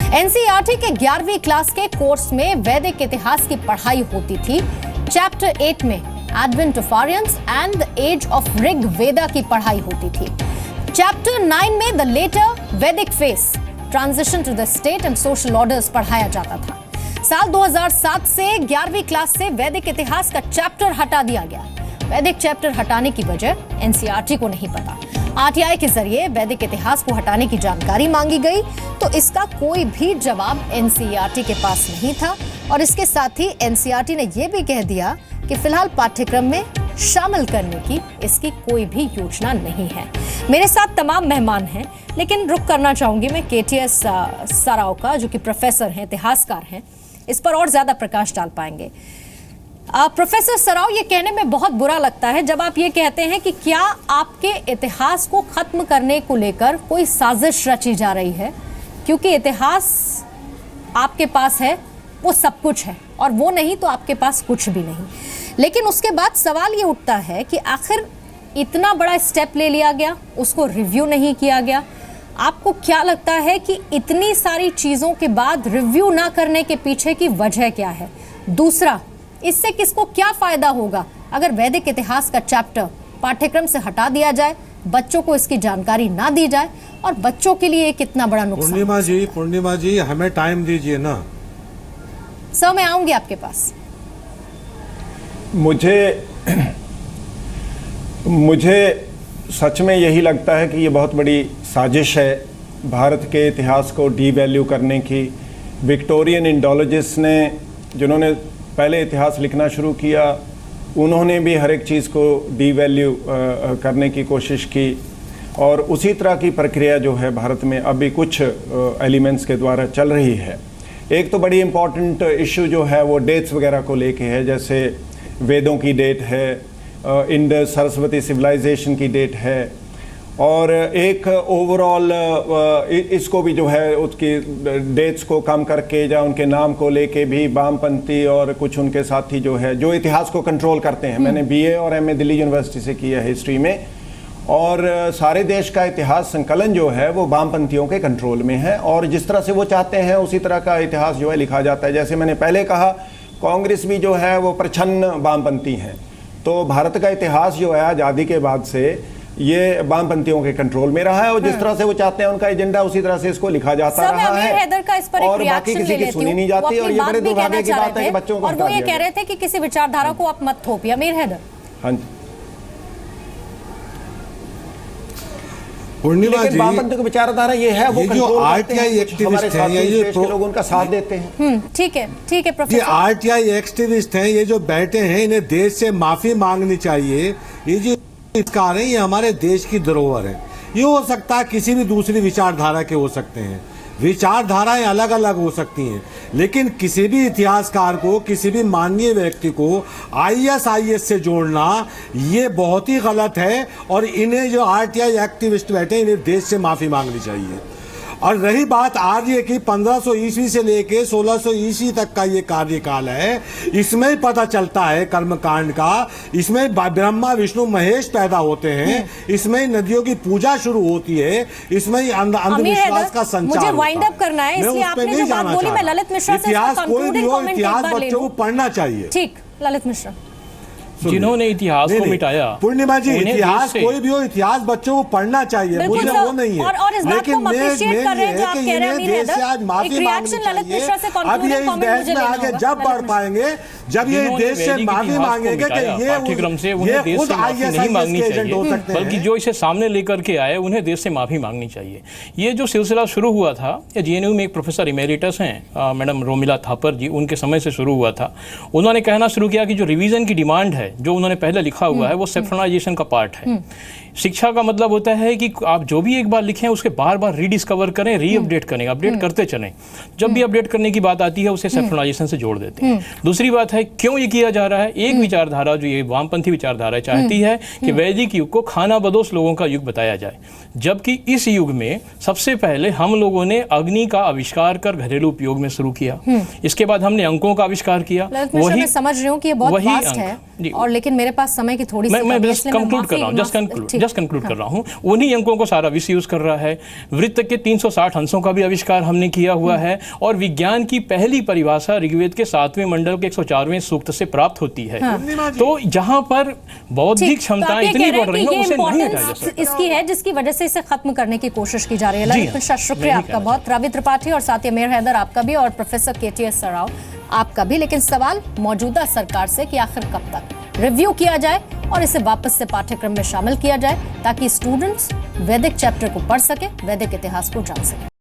NCERT के 11वीं class के कोर्स में वैदिक इतिहास की पढ़ाई होती थी। चैप्टर 8 में advent of Aryans and the age of Rig Veda की पढ़ाई होती थी। चैप्टर 9 में the later Vedic phase, transition to the state and social orders पढ़ाया जाता था। साल 2007 से 11वीं क्लास से वैदिक इतिहास का चैप्टर हटा दिया गया। वैदिक चैप्टर हटाने की वजह एनसीईआरटी को नहीं पता। आरटीआई के जरिए वैदिक इतिहास को हटाने की जानकारी मांगी गई तो इसका कोई भी जवाब एनसीईआरटी के पास नहीं था और इसके साथ ही एनसीईआरटी ने यह भी कह दिया कि फिलहाल पाठ्यक्रम में शामिल करने की इसकी कोई भी योजना नहीं है। मेरे साथ तमाम मेहमान हैं, लेकिन रुक करना चाहूंगी मैं केटीएस सराव का, जो कि प्रोफेसर हैं, इतिहासकार हैं, इस पर और ज्यादा प्रकाश डाल पाएंगे। प्रोफेसर सराव, ये कहने में बहुत बुरा लगता है जब आप ये कहते हैं कि क्या आपके इतिहास को खत्म करने को लेकर कोई साजिश रची जा रही है, क्योंकि इतिहास आपके पास है, वो सब कुछ है, और वो नहीं तो आपके पास कुछ भी नहीं। लेकिन उसके बाद सवाल ये उठता है कि आखिर इतना बड़ा स्टेप ले लिया गया, उसको रिव्यू नहीं किया गया। आपको क्या लगता है कि इतनी सारी चीजों के बाद रिव्यू ना करने के पीछे की वजह क्या है? दूसरा, इससे किसको क्या फायदा होगा अगर वैदिक इतिहास का चैप्टर पाठ्यक्रम से हटा दिया जाए, बच्चों को इसकी जानकारी ना दी जाए, और बच्चों के लिए कितना बड़ा नुकसान? पूर्णिमा जी हमें टाइम दीजिए ना। सर, मैं आऊंगी आपके पास। मुझे सच में यही लगता है कि ये बहुत बड़ी साजिश है भारत के इतिहास को डीवैल्यू करने की। विक्टोरियन इंडोलॉजिस्ट ने, जिन्होंने पहले इतिहास लिखना शुरू किया, उन्होंने भी हर एक चीज़ को डीवैल्यू करने की कोशिश की, और उसी तरह की प्रक्रिया जो है भारत में अभी कुछ एलिमेंट्स के द्वारा चल रही है। एक तो बड़ी इम्पॉर्टेंट इशू जो है वो डेट्स वगैरह को लेके है, जैसे वेदों की डेट है, इंडस सरस्वती सिविलाइजेशन की डेट है, और एक ओवरऑल इसको भी जो है उसकी डेट्स को कम करके या उनके नाम को लेके भी वामपंथी और कुछ उनके साथी जो है जो इतिहास को कंट्रोल करते हैं। मैंने बीए और एमए दिल्ली यूनिवर्सिटी से किया है हिस्ट्री में, और सारे देश का इतिहास संकलन जो है वो वामपंथियों के कंट्रोल में है, और जिस तरह से वो चाहते हैं उसी तरह का इतिहास जो है लिखा जाता है। जैसे मैंने पहले कहा, कांग्रेस भी जो है वो प्रछन्न वामपंथी हैं, तो भारत का इतिहास जो है आज़ादी के बाद से ये वामपंथियों के कंट्रोल में रहा है, और जिस तरह से वो चाहते हैं उनका एजेंडा उसी तरह से इसको लिखा जाता रहा है, और बाकी किसी की सुनी नहीं जाती। और ये बड़े दुर्भाग्य की बात है कि बच्चों को, और वो ये कह रहे थे कि किसी विचारधारा को आप मत थोपिए। अमीर हैदर। हाँ जी, पूर्णिमा जी, वामपंथी की विचारधारा ये है, वो जो आरटीआई एक्टिविस्ट हैं, ये लोग उनका साथ देते हैं। ठीक है प्रोफेसर। ये आरटीआई एक्टिविस्ट हैं, ये जो बैठे हैं, इन्हें देश से माफी मांगनी चाहिए। ये जो इतिहासकार हैं, ये हमारे देश की धरोहर है। ये हो सकता है किसी भी दूसरी विचारधारा के हो सकते हैं, विचारधाराएं अलग अलग हो सकती हैं, लेकिन किसी भी इतिहासकार को, किसी भी माननीय व्यक्ति को आईएसआईएस से जोड़ना ये बहुत ही गलत है, और इन्हें जो आरटीआई एक्टिविस्ट बैठे हैं, इन्हें देश से माफी मांगनी चाहिए। और रही बात आर्य की, 1500 ईस्वी से लेके 1600 ईस्वी तक का ये कार्यकाल है, इसमें पता चलता है कर्मकांड का, इसमें ब्रह्मा विष्णु महेश पैदा होते हैं, इसमें नदियों की पूजा शुरू होती है, इसमें अंधविश्वास का संचार। मुझे वाइंड अप करना है, इसलिए आपने जो बात बोली मैं ललित मिश्रा से इतिहास कोई भी हो, इतिहास बच्चों को पढ़ना चाहिए। ठीक, ललित मिश्रा। जिन्होंने इतिहास को मिटाया, पूर्णिमा जी, इतिहास कोई भी हो, इतिहास बच्चों को पढ़ना चाहिए, मुझे वो नहीं है। लेकिन मैं ये है कि इन्हें देश से आज माफी मांगनी चाहिए। अब ये इस देश में आगे जब बढ़ पाएंगे, जब ये देश से माफी मांगेंगे कि पाठ्यक्रम से उन्हें देश से माफी नहीं मांगनी चाहिए, बल्कि जो इसे सामने लेकर के आए उन्हें देश से माफी मांगनी चाहिए। ये जो सिलसिला शुरू हुआ था, जेएनयू में एक प्रोफेसर इमेरिटस हैं मैडम रोमिला थापर जी, उनके समय से शुरू हुआ था। उन्होंने कहना शुरू किया कि जो रिवीजन की डिमांड है, जो उन्होंने पहले लिखा हुआ है, वो सेफ्रनाइजेशन का पार्ट है। शिक्षा का मतलब होता है कि आप जो भी एक बार लिखें उसके बार बार रीडिस्कवर करें, रीअपडेट करें, अपडेट करते चलें। जब भी अपडेट करने की बात आती है उसे सेफ्रनाइजेशन से जोड़ देते हैं। दूसरी बात है क्यों ये किया जा रहा है। एक विचारधारा जो ये वामपंथी विचारधारा चाहती है कि वैदिक युग को खाना बदोश लोगों का युग बताया जाए, जबकि इस युग में सबसे पहले हम लोगों ने अग्नि का आविष्कार कर घरेलू उपयोग में शुरू किया। इसके बाद हमने अंकों का आविष्कार किया। वही मैं समझ रही हूँ कि ये बहुत वास्ट है, और लेकिन मेरे पास समय की थोड़ी सी मैं कंक्लूड कर रहा हूँ, जस्ट जस्ट कंक्लूड कर रहा हूँ, उन्हीं अंकों को सारा विश्व यूज कर रहा है। वृत्त के 360 अंशों का भी आविष्कार हमने किया हुआ है, और विज्ञान की पहली परिभाषा ऋग्वेद के 7वें मंडल के 104वें सूक्त से प्राप्त होती है। तो जहां पर बौद्धिक क्षमताएं इतनी बढ़ रही हैं, उसे नहीं हटाया जा सकता। इसकी है जिसकी वजह से इसे खत्म करने की कोशिश की जा रही है। ललित मिश्रा, शुक्रिया आपका बहुत। रवि त्रिपाठी और साथ ही अमीर हैदर आपका भी, और प्रोफेसर केटीएस सराव आपका भी। लेकिन सवाल मौजूदा सरकार से कि आखिर कब तक रिव्यू किया जाए और इसे वापस से पाठ्यक्रम में शामिल किया जाए, ताकि स्टूडेंट्स वैदिक चैप्टर को पढ़ सके, वैदिक इतिहास को जान सके।